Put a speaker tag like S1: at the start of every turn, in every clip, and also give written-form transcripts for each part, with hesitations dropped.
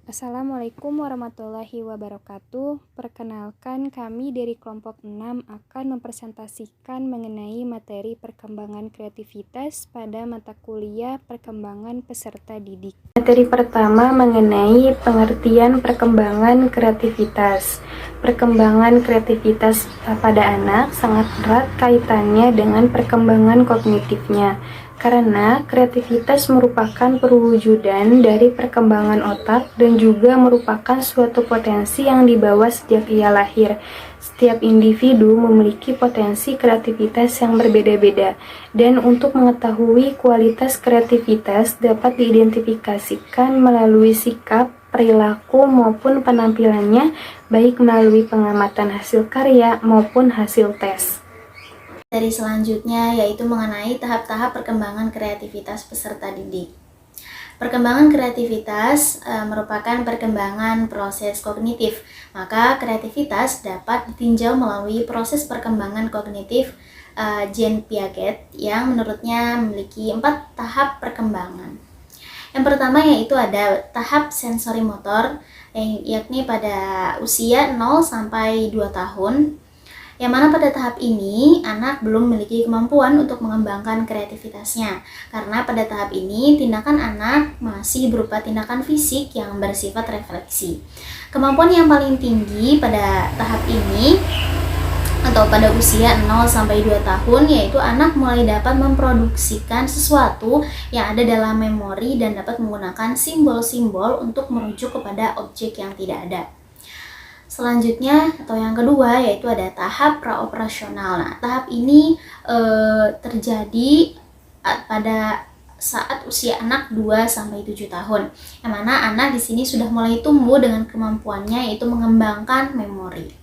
S1: Assalamualaikum warahmatullahi wabarakatuh. Perkenalkan, kami dari kelompok 6 akan mempresentasikan mengenai materi perkembangan kreativitas pada mata kuliah perkembangan peserta didik. Materi pertama mengenai pengertian perkembangan kreativitas. Perkembangan kreativitas pada anak sangat erat kaitannya dengan perkembangan kognitifnya. Karena kreativitas merupakan perwujudan dari perkembangan otak dan juga merupakan suatu potensi yang dibawa sejak ia lahir. Setiap individu memiliki potensi kreativitas yang berbeda-beda, dan untuk mengetahui kualitas kreativitas dapat diidentifikasikan melalui sikap, perilaku, maupun penampilannya, baik melalui pengamatan hasil karya maupun hasil tes.
S2: Dari selanjutnya yaitu mengenai tahap-tahap perkembangan kreativitas peserta didik. Perkembangan kreativitas merupakan perkembangan proses kognitif, maka kreativitas dapat ditinjau melalui proses perkembangan kognitif Jean Piaget yang menurutnya memiliki 4 tahap perkembangan. Yang pertama yaitu ada tahap sensori motor, yakni pada usia 0 sampai 2 tahun. Yang mana pada tahap ini, anak belum memiliki kemampuan untuk mengembangkan kreativitasnya. Karena pada tahap ini, tindakan anak masih berupa tindakan fisik yang bersifat refleksi. Kemampuan yang paling tinggi pada tahap ini, atau pada usia 0 sampai 2 tahun, yaitu anak mulai dapat memproduksikan sesuatu yang ada dalam memori dan dapat menggunakan simbol-simbol untuk merujuk kepada objek yang tidak ada. Selanjutnya atau yang kedua yaitu ada tahap praoperasional. Nah, tahap ini terjadi pada saat usia anak 2 sampai 7 tahun. Yang mana anak di sini sudah mulai tumbuh dengan kemampuannya yaitu mengembangkan memori.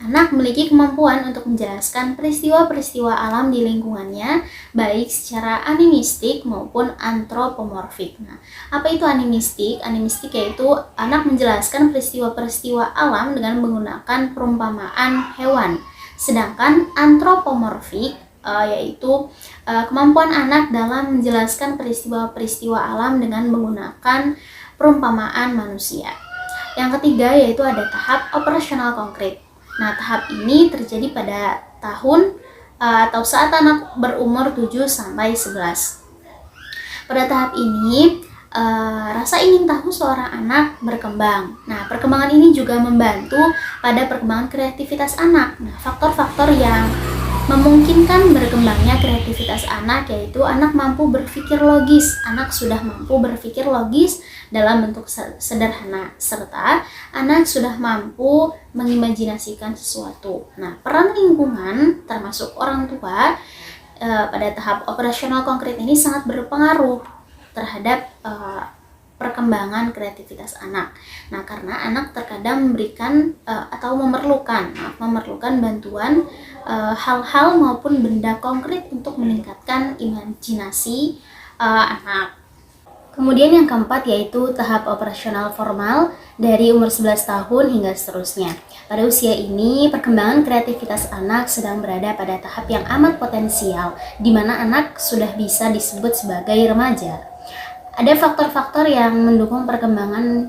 S2: Anak memiliki kemampuan untuk menjelaskan peristiwa-peristiwa alam di lingkungannya, baik secara animistik maupun antropomorfik. Nah, apa itu animistik? Animistik yaitu anak menjelaskan peristiwa-peristiwa alam dengan menggunakan perumpamaan hewan. Sedangkan antropomorfik yaitu kemampuan anak dalam menjelaskan peristiwa-peristiwa alam dengan menggunakan perumpamaan manusia. Yang ketiga yaitu ada tahap operasional konkret. Nah, tahap ini terjadi pada tahun atau saat anak berumur 7 sampai 11. Pada tahap ini, rasa ingin tahu seorang anak berkembang. Nah, perkembangan ini juga membantu pada perkembangan kreativitas anak. Nah, faktor-faktor yang memungkinkan berkembangnya kreativitas anak yaitu anak mampu berpikir logis. Anak sudah mampu berpikir logis dalam bentuk sederhana, serta anak sudah mampu mengimajinasikan sesuatu. Nah, peran lingkungan termasuk orang tua pada tahap operasional konkret ini sangat berpengaruh terhadap perkembangan kreativitas anak. Nah, karena anak terkadang memberikan atau memerlukan bantuan hal-hal maupun benda konkret untuk meningkatkan imajinasi anak. Kemudian yang keempat yaitu tahap operasional formal dari umur 11 tahun hingga seterusnya. Pada usia ini, perkembangan kreativitas anak sedang berada pada tahap yang amat potensial, di mana anak sudah bisa disebut sebagai remaja. Ada faktor-faktor yang mendukung perkembangan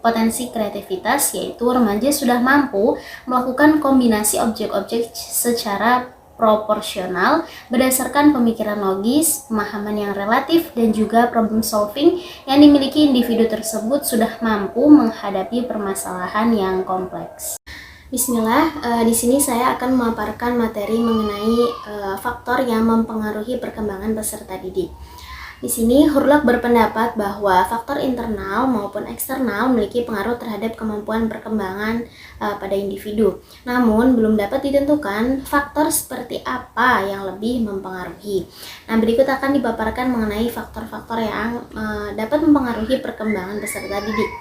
S2: potensi kreativitas, yaitu remaja sudah mampu melakukan kombinasi objek-objek secara proporsional berdasarkan pemikiran logis, pemahaman yang relatif, dan juga problem solving yang dimiliki individu tersebut sudah mampu menghadapi permasalahan yang kompleks. Bismillah, di sini saya akan memaparkan materi mengenai faktor yang mempengaruhi perkembangan peserta didik. Di sini Hurlock berpendapat bahwa faktor internal maupun eksternal memiliki pengaruh terhadap kemampuan perkembangan pada individu. Namun, belum dapat ditentukan faktor seperti apa yang lebih mempengaruhi. Nah, berikut akan dipaparkan mengenai faktor-faktor yang dapat mempengaruhi perkembangan peserta didik.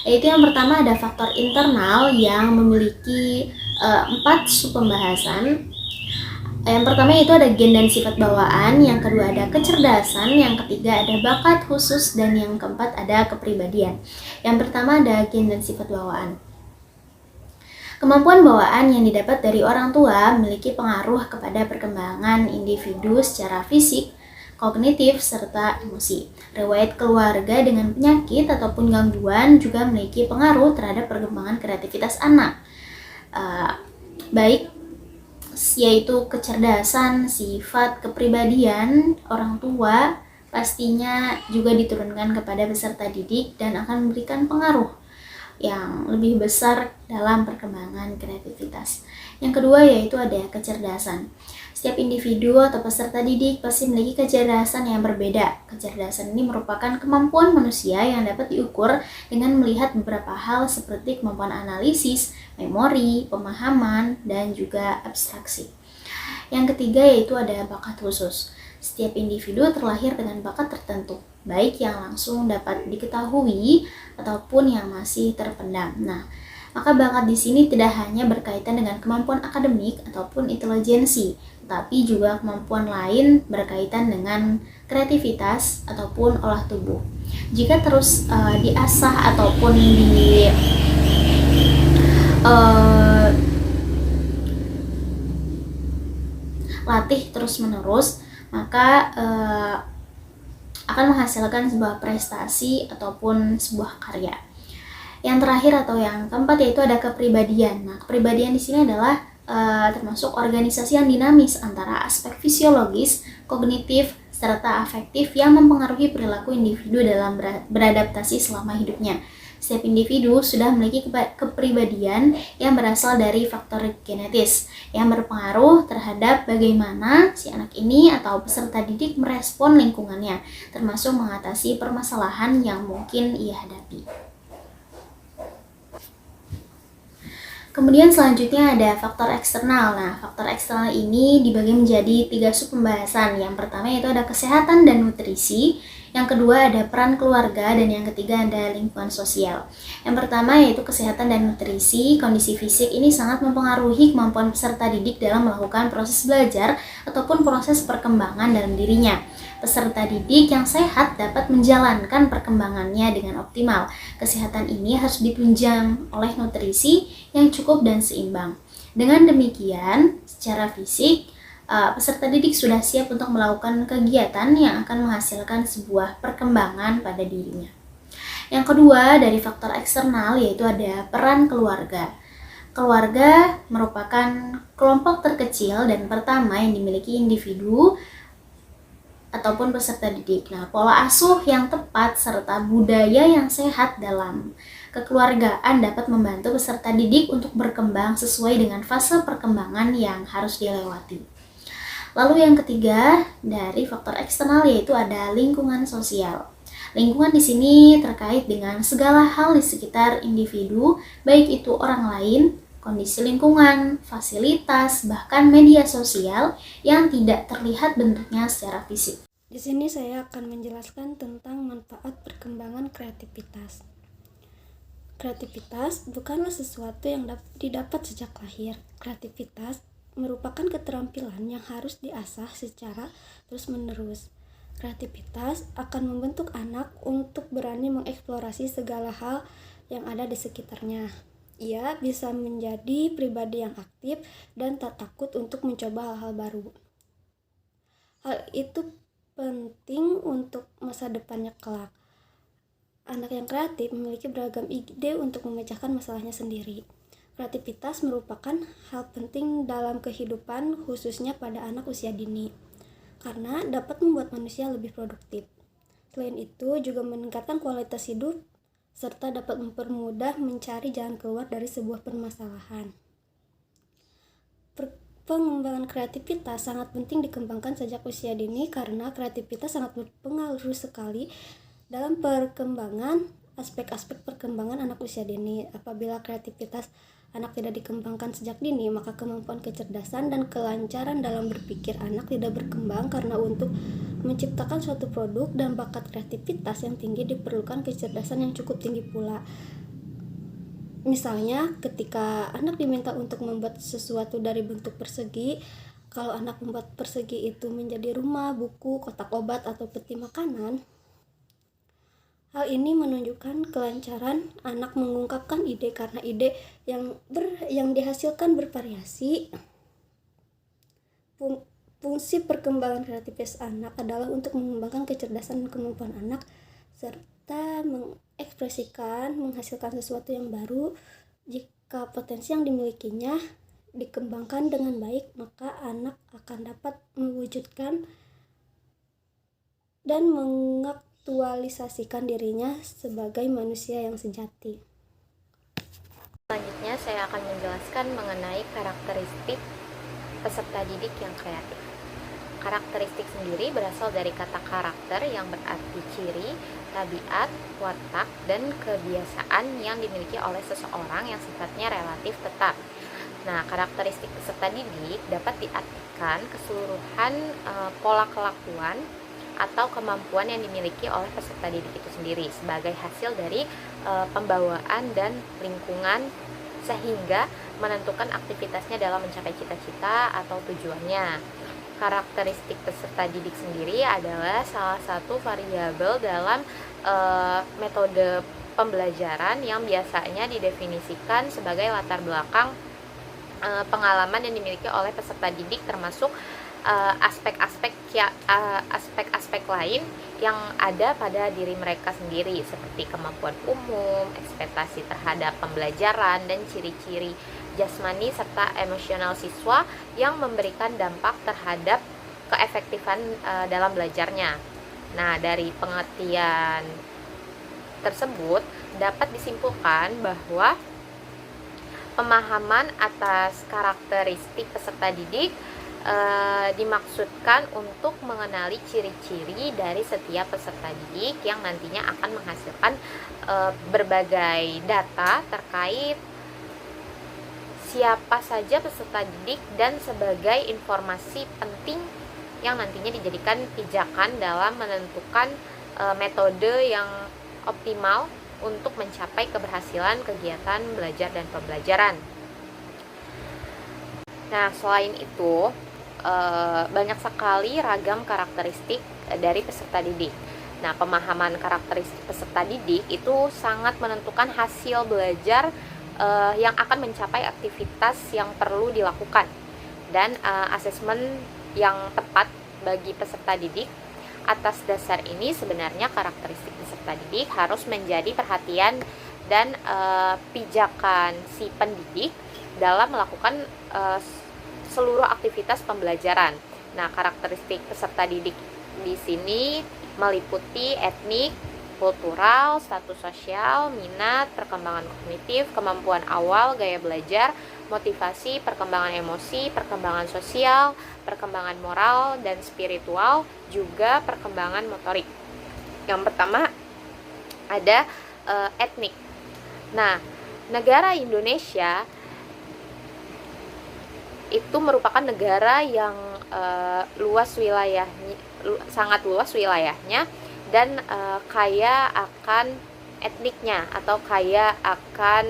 S2: Yaitu yang pertama ada faktor internal yang memiliki 4 subpembahasan. Yang pertama itu ada gen dan sifat bawaan, yang kedua ada kecerdasan, yang ketiga ada bakat khusus, dan yang keempat ada kepribadian. Yang pertama ada gen dan sifat bawaan. Kemampuan bawaan yang didapat dari orang tua memiliki pengaruh kepada perkembangan individu secara fisik, kognitif, serta emosi. Riwayat keluarga dengan penyakit ataupun gangguan juga memiliki pengaruh terhadap perkembangan kreativitas anak. Baik yaitu kecerdasan, sifat, kepribadian orang tua pastinya juga diturunkan kepada peserta didik dan akan memberikan pengaruh yang lebih besar dalam perkembangan kreativitas. Yang kedua yaitu ada kecerdasan. Setiap individu atau peserta didik pasti memiliki kecerdasan yang berbeda. Kecerdasan ini merupakan kemampuan manusia yang dapat diukur dengan melihat beberapa hal seperti kemampuan analisis, memori, pemahaman, dan juga abstraksi. Yang ketiga yaitu ada bakat khusus. Setiap individu terlahir dengan bakat tertentu, baik yang langsung dapat diketahui ataupun yang masih terpendam. Nah, maka bakat di sini tidak hanya berkaitan dengan kemampuan akademik ataupun intelijensi, tapi juga kemampuan lain berkaitan dengan kreativitas ataupun olah tubuh. Jika terus diasah ataupun latih terus-menerus, maka akan menghasilkan sebuah prestasi ataupun sebuah karya. Yang terakhir atau yang keempat yaitu ada kepribadian. Nah, kepribadian di sini adalah termasuk organisasi yang dinamis antara aspek fisiologis, kognitif, serta afektif yang mempengaruhi perilaku individu dalam beradaptasi selama hidupnya. Setiap individu sudah memiliki kepribadian yang berasal dari faktor genetis yang berpengaruh terhadap bagaimana si anak ini atau peserta didik merespon lingkungannya, termasuk mengatasi permasalahan yang mungkin ia hadapi. Kemudian selanjutnya ada faktor eksternal. Nah, faktor eksternal ini dibagi menjadi 3 sub pembahasan. Yang pertama yaitu ada kesehatan dan nutrisi, yang kedua ada peran keluarga, dan yang ketiga ada lingkungan sosial. Yang pertama yaitu kesehatan dan nutrisi. Kondisi fisik ini sangat mempengaruhi kemampuan peserta didik dalam melakukan proses belajar ataupun proses perkembangan dalam dirinya. Peserta didik yang sehat dapat menjalankan perkembangannya dengan optimal. Kesehatan ini harus ditunjang oleh nutrisi yang cukup dan seimbang. Dengan demikian, secara fisik, peserta didik sudah siap untuk melakukan kegiatan yang akan menghasilkan sebuah perkembangan pada dirinya. Yang kedua, dari faktor eksternal yaitu ada peran keluarga. Keluarga merupakan kelompok terkecil dan pertama yang dimiliki individu ataupun peserta didik. Nah, pola asuh yang tepat serta budaya yang sehat dalam kekeluargaan dapat membantu peserta didik untuk berkembang sesuai dengan fase perkembangan yang harus dilewati. Lalu yang ketiga, dari faktor eksternal yaitu ada lingkungan sosial. Lingkungan di sini terkait dengan segala hal di sekitar individu, baik itu orang lain, kondisi lingkungan, fasilitas, bahkan media sosial yang tidak terlihat bentuknya secara fisik.
S1: Di sini saya akan menjelaskan tentang manfaat perkembangan kreativitas. Kreativitas bukanlah sesuatu yang didapat sejak lahir. Kreativitas merupakan keterampilan yang harus diasah secara terus-menerus. Kreativitas akan membentuk anak untuk berani mengeksplorasi segala hal yang ada di sekitarnya. Ia bisa menjadi pribadi yang aktif dan tak takut untuk mencoba hal-hal baru. Hal itu penting untuk masa depannya kelak. Anak yang kreatif memiliki beragam ide untuk memecahkan masalahnya sendiri. Kreativitas merupakan hal penting dalam kehidupan, khususnya pada anak usia dini, karena dapat membuat manusia lebih produktif. Selain itu, juga meningkatkan kualitas hidup, serta dapat mempermudah mencari jalan keluar dari sebuah permasalahan. Pengembangan kreativitas sangat penting dikembangkan sejak usia dini karena kreativitas sangat berpengaruh sekali dalam perkembangan aspek-aspek perkembangan anak usia dini. Apabila kreativitas anak tidak dikembangkan sejak dini, maka kemampuan kecerdasan dan kelancaran dalam berpikir anak tidak berkembang karena untuk menciptakan suatu produk dan bakat kreativitas yang tinggi diperlukan kecerdasan yang cukup tinggi pula. Misalnya, ketika anak diminta untuk membuat sesuatu dari bentuk persegi, kalau anak membuat persegi itu menjadi rumah, buku, kotak obat, atau peti makanan, hal ini menunjukkan kelancaran anak mengungkapkan ide karena ide yang dihasilkan bervariasi.
S3: Fungsi perkembangan kreativitas anak adalah untuk mengembangkan kecerdasan dan kemampuan anak serta mengekspresikan, menghasilkan sesuatu yang baru. Jika potensi yang dimilikinya dikembangkan dengan baik, maka anak akan dapat mewujudkan dan mengaktualisasikan dirinya sebagai manusia yang sejati.
S4: Selanjutnya saya akan menjelaskan mengenai karakteristik peserta didik yang kreatif. Karakteristik sendiri berasal dari kata karakter yang berarti ciri, tabiat, watak, dan kebiasaan yang dimiliki oleh seseorang yang sifatnya relatif tetap. Nah, karakteristik peserta didik dapat diartikan keseluruhan pola kelakuan atau kemampuan yang dimiliki oleh peserta didik itu sendiri sebagai hasil dari pembawaan dan lingkungan sehingga menentukan aktivitasnya dalam mencapai cita-cita atau tujuannya. Karakteristik peserta didik sendiri adalah salah satu variabel dalam metode pembelajaran yang biasanya didefinisikan sebagai latar belakang pengalaman yang dimiliki oleh peserta didik, termasuk aspek-aspek lain yang ada pada diri mereka sendiri seperti kemampuan umum, ekspektasi terhadap pembelajaran, dan ciri-ciri jasmani serta emosional siswa yang memberikan dampak terhadap keefektifan dalam belajarnya. Nah, dari pengertian tersebut dapat disimpulkan bahwa pemahaman atas karakteristik peserta didik dimaksudkan untuk mengenali ciri-ciri dari setiap peserta didik yang nantinya akan menghasilkan berbagai data terkait siapa saja peserta didik dan sebagai informasi penting yang nantinya dijadikan pijakan dalam menentukan metode yang optimal untuk mencapai keberhasilan kegiatan belajar dan pembelajaran. Nah, selain itu banyak sekali ragam karakteristik dari peserta didik. Nah, pemahaman karakteristik peserta didik itu sangat menentukan hasil belajar yang akan mencapai aktivitas yang perlu dilakukan dan asesmen yang tepat bagi peserta didik. Atas dasar ini sebenarnya karakteristik peserta didik harus menjadi perhatian dan pijakan si pendidik dalam melakukan seluruh aktivitas pembelajaran. Nah, karakteristik peserta didik di sini meliputi etnik, kultural, status sosial, minat, perkembangan kognitif, kemampuan awal, gaya belajar, motivasi, perkembangan emosi, perkembangan sosial, perkembangan moral dan spiritual, juga perkembangan motorik. Yang pertama ada etnik. Nah, negara Indonesia itu merupakan negara yang sangat luas wilayahnya dan kaya akan etniknya atau kaya akan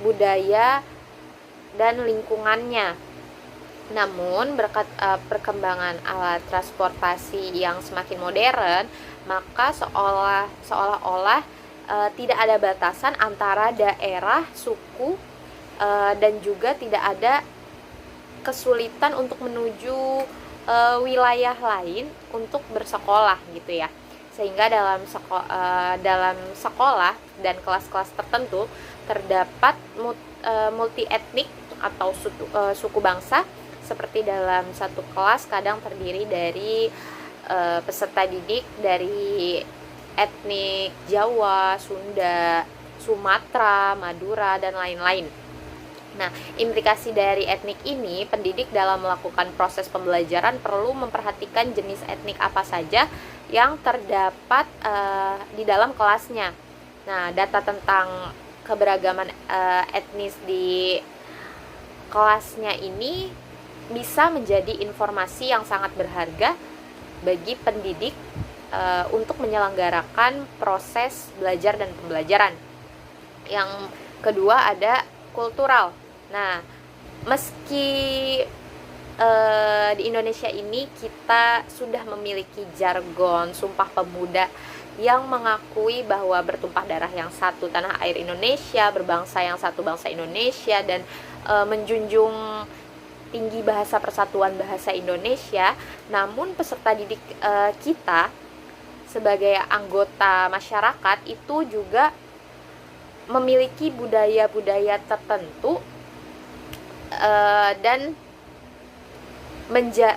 S4: budaya dan lingkungannya. Namun berkat perkembangan alat transportasi yang semakin modern, maka seolah-olah tidak ada batasan antara daerah, suku, dan juga tidak ada kesulitan untuk menuju wilayah lain untuk bersekolah gitu ya. Sehingga dalam sekolah dan kelas-kelas tertentu terdapat multi etnik atau suku bangsa, seperti dalam satu kelas kadang terdiri dari peserta didik dari etnik Jawa, Sunda, Sumatera, Madura, dan lain-lain. Nah, implikasi dari etnik ini, pendidik dalam melakukan proses pembelajaran perlu memperhatikan jenis etnik apa saja yang terdapat di dalam kelasnya. Nah, data tentang keberagaman etnis di kelasnya ini bisa menjadi informasi yang sangat berharga bagi pendidik untuk menyelenggarakan proses belajar dan pembelajaran. Yang kedua ada kultural. Nah, meski di Indonesia ini kita sudah memiliki jargon Sumpah Pemuda yang mengakui bahwa bertumpah darah yang satu tanah air Indonesia, berbangsa yang satu bangsa Indonesia, dan menjunjung tinggi Bahasa Persatuan Bahasa Indonesia, namun peserta didik kita sebagai anggota masyarakat itu juga memiliki budaya-budaya tertentu, dan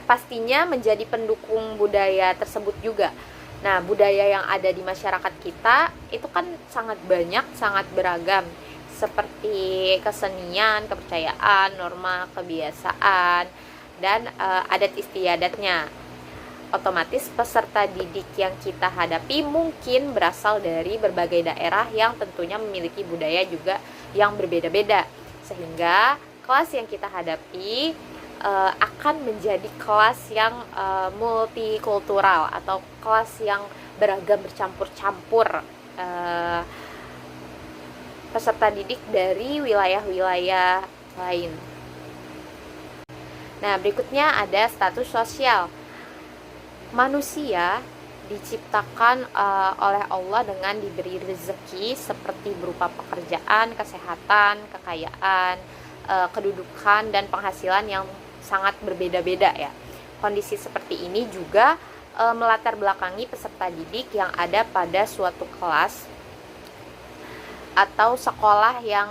S4: pastinya menjadi pendukung budaya tersebut juga. Nah, budaya yang ada di masyarakat kita itu kan sangat banyak, sangat beragam, seperti kesenian, kepercayaan, norma, kebiasaan, dan adat istiadatnya. Otomatis peserta didik yang kita hadapi mungkin berasal dari berbagai daerah yang tentunya memiliki budaya juga yang berbeda-beda, sehingga kelas yang kita hadapi akan menjadi kelas yang multikultural atau kelas yang beragam, bercampur-campur peserta didik dari wilayah-wilayah lain. Nah, berikutnya ada status sosial. Manusia diciptakan oleh Allah dengan diberi rezeki seperti berupa pekerjaan, kesehatan, kekayaan, kedudukan, dan penghasilan yang sangat berbeda-beda ya. Kondisi seperti ini juga melatar belakangi peserta didik yang ada pada suatu kelas atau sekolah yang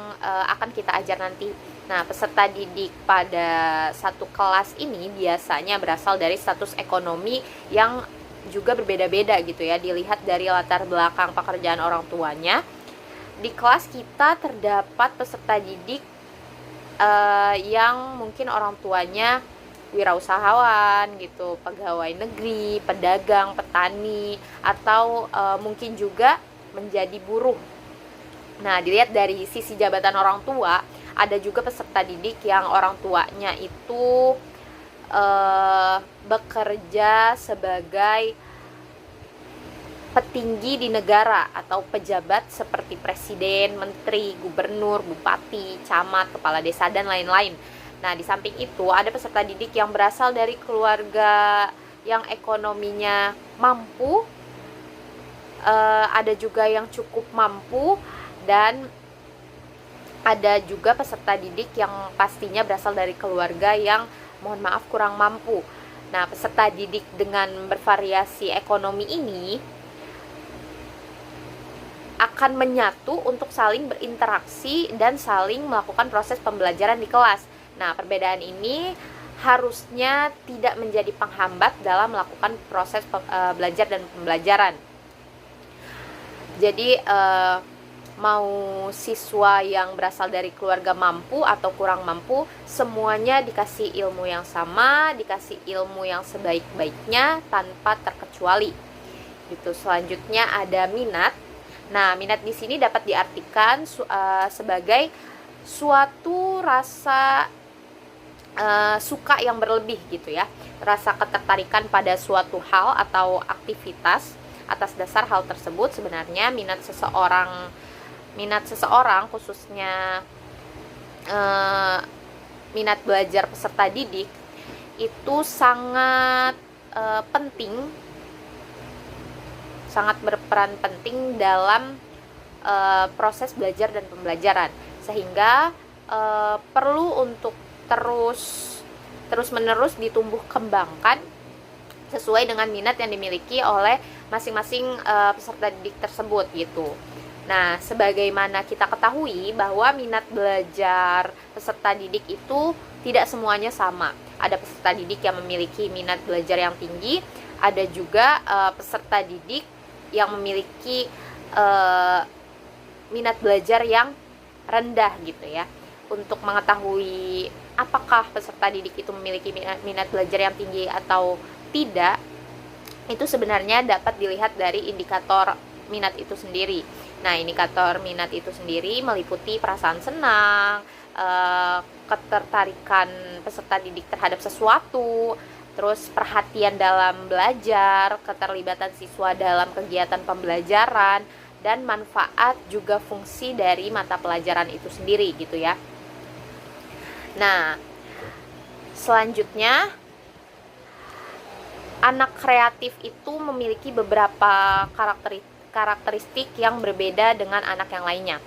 S4: akan kita ajar nanti. Nah, peserta didik pada satu kelas ini biasanya berasal dari status ekonomi yang juga berbeda-beda gitu ya. Dilihat dari latar belakang pekerjaan orang tuanya. Di kelas kita terdapat peserta didik yang mungkin orang tuanya wirausahawan gitu, pegawai negeri, pedagang, petani, atau mungkin juga menjadi buruh. Nah, dilihat dari sisi jabatan orang tua, ada juga peserta didik yang orang tuanya itu bekerja sebagai petinggi di negara atau pejabat seperti presiden, menteri, gubernur, bupati, camat, kepala desa, dan lain-lain. Nah, di samping itu ada peserta didik yang berasal dari keluarga yang ekonominya mampu, ada juga yang cukup mampu, dan ada juga peserta didik yang pastinya berasal dari keluarga yang mohon maaf kurang mampu. Nah, peserta didik dengan bervariasi ekonomi ini akan menyatu untuk saling berinteraksi dan saling melakukan proses pembelajaran di kelas. Nah, perbedaan ini harusnya tidak menjadi penghambat dalam melakukan proses belajar dan pembelajaran. Jadi mau siswa yang berasal dari keluarga mampu atau kurang mampu, semuanya dikasih ilmu yang sama, dikasih ilmu yang sebaik-baiknya tanpa terkecuali. Gitu. Selanjutnya ada minat. Nah, minat di sini dapat diartikan sebagai suatu rasa suka yang berlebih gitu ya, rasa ketertarikan pada suatu hal atau aktivitas. Atas dasar hal tersebut sebenarnya minat seseorang khususnya minat belajar peserta didik itu sangat penting, sangat berperan penting dalam proses belajar dan pembelajaran, sehingga perlu untuk terus menerus ditumbuh kembangkan sesuai dengan minat yang dimiliki oleh masing-masing peserta didik tersebut gitu. Nah, sebagaimana kita ketahui bahwa minat belajar peserta didik itu tidak semuanya sama. Ada peserta didik yang memiliki minat belajar yang tinggi, ada juga peserta didik yang memiliki minat belajar yang rendah gitu ya. Untuk mengetahui apakah peserta didik itu memiliki minat belajar yang tinggi atau tidak, itu sebenarnya dapat dilihat dari indikator minat itu sendiri. Nah, indikator minat itu sendiri meliputi perasaan senang, ketertarikan peserta didik terhadap sesuatu, terus perhatian dalam belajar, keterlibatan siswa dalam kegiatan pembelajaran, dan manfaat juga fungsi dari mata pelajaran itu sendiri gitu ya. Nah, selanjutnya anak kreatif itu memiliki beberapa karakteristik yang berbeda dengan anak yang lainnya.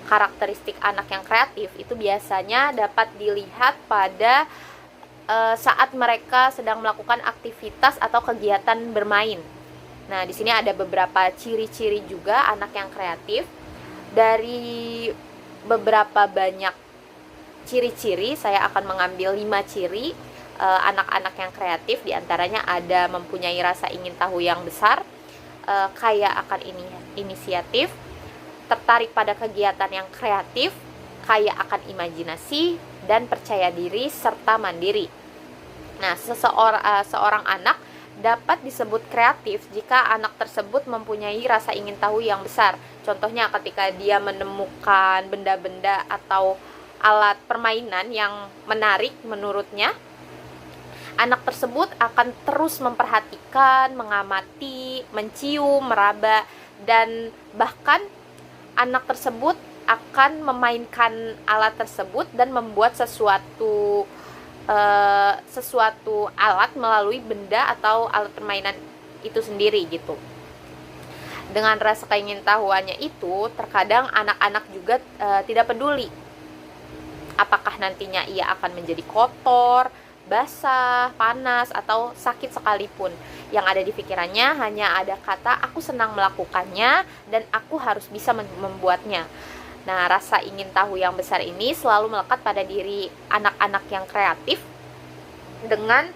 S4: Karakteristik anak yang kreatif itu biasanya dapat dilihat pada saat mereka sedang melakukan aktivitas atau kegiatan bermain. Nah, di sini ada beberapa ciri-ciri juga anak yang kreatif. Dari beberapa banyak ciri-ciri, saya akan mengambil 5 ciri anak-anak yang kreatif. Di antaranya ada mempunyai rasa ingin tahu yang besar, kaya akan inisiatif, tertarik pada kegiatan yang kreatif, kaya akan imajinasi, dan percaya diri serta mandiri. Nah, seorang anak dapat disebut kreatif jika anak tersebut mempunyai rasa ingin tahu yang besar. Contohnya ketika dia menemukan benda-benda atau alat permainan yang menarik menurutnya, anak tersebut akan terus memperhatikan, mengamati, mencium, meraba, dan bahkan anak tersebut akan memainkan alat tersebut dan membuat sesuatu alat melalui benda atau alat permainan itu sendiri gitu. Dengan rasa keingintahuannya itu, terkadang anak-anak juga tidak peduli apakah nantinya ia akan menjadi kotor, basah, panas, atau sakit sekalipun. Yang ada di pikirannya hanya ada kata, aku senang melakukannya dan aku harus bisa membuatnya. Nah, rasa ingin tahu yang besar ini selalu melekat pada diri anak-anak yang kreatif. Dengan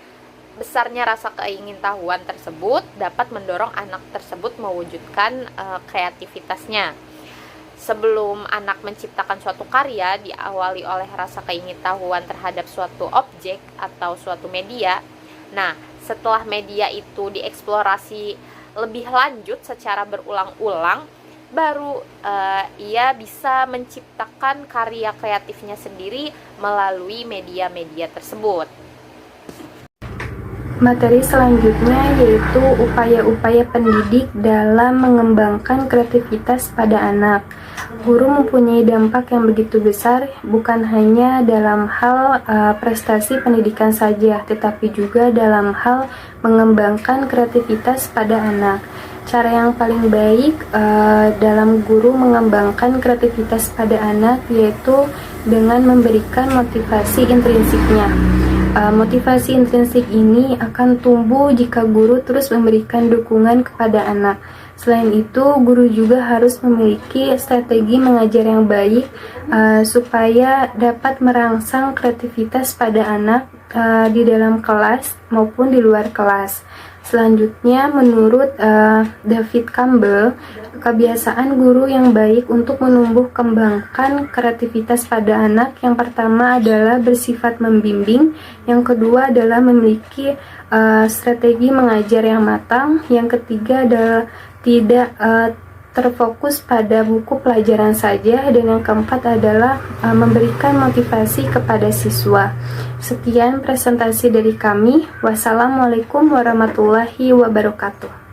S4: besarnya rasa keingintahuan tersebut dapat mendorong anak tersebut mewujudkan kreativitasnya. Sebelum anak menciptakan suatu karya diawali oleh rasa keingintahuan terhadap suatu objek atau suatu media. Nah, setelah media itu dieksplorasi lebih lanjut secara berulang-ulang, baru ia bisa menciptakan karya kreatifnya sendiri melalui media-media tersebut.
S1: Materi selanjutnya yaitu upaya-upaya pendidik dalam mengembangkan kreativitas pada anak. Guru mempunyai dampak yang begitu besar, bukan hanya dalam hal prestasi pendidikan saja, tetapi juga dalam hal mengembangkan kreativitas pada anak. Cara yang paling baik dalam guru mengembangkan kreativitas pada anak yaitu dengan memberikan motivasi intrinsiknya. Motivasi intrinsik ini akan tumbuh jika guru terus memberikan dukungan kepada anak. Selain itu, guru juga harus memiliki strategi mengajar yang baik supaya dapat merangsang kreativitas pada anak di dalam kelas maupun di luar kelas. Selanjutnya, menurut David Campbell, kebiasaan guru yang baik untuk menumbuh kembangkan kreativitas pada anak yang pertama adalah bersifat membimbing, yang kedua adalah memiliki strategi mengajar yang matang, yang ketiga adalah tidak terfokus pada buku pelajaran saja, dan yang keempat adalah memberikan motivasi kepada siswa. Sekian presentasi dari kami. Wassalamualaikum warahmatullahi wabarakatuh.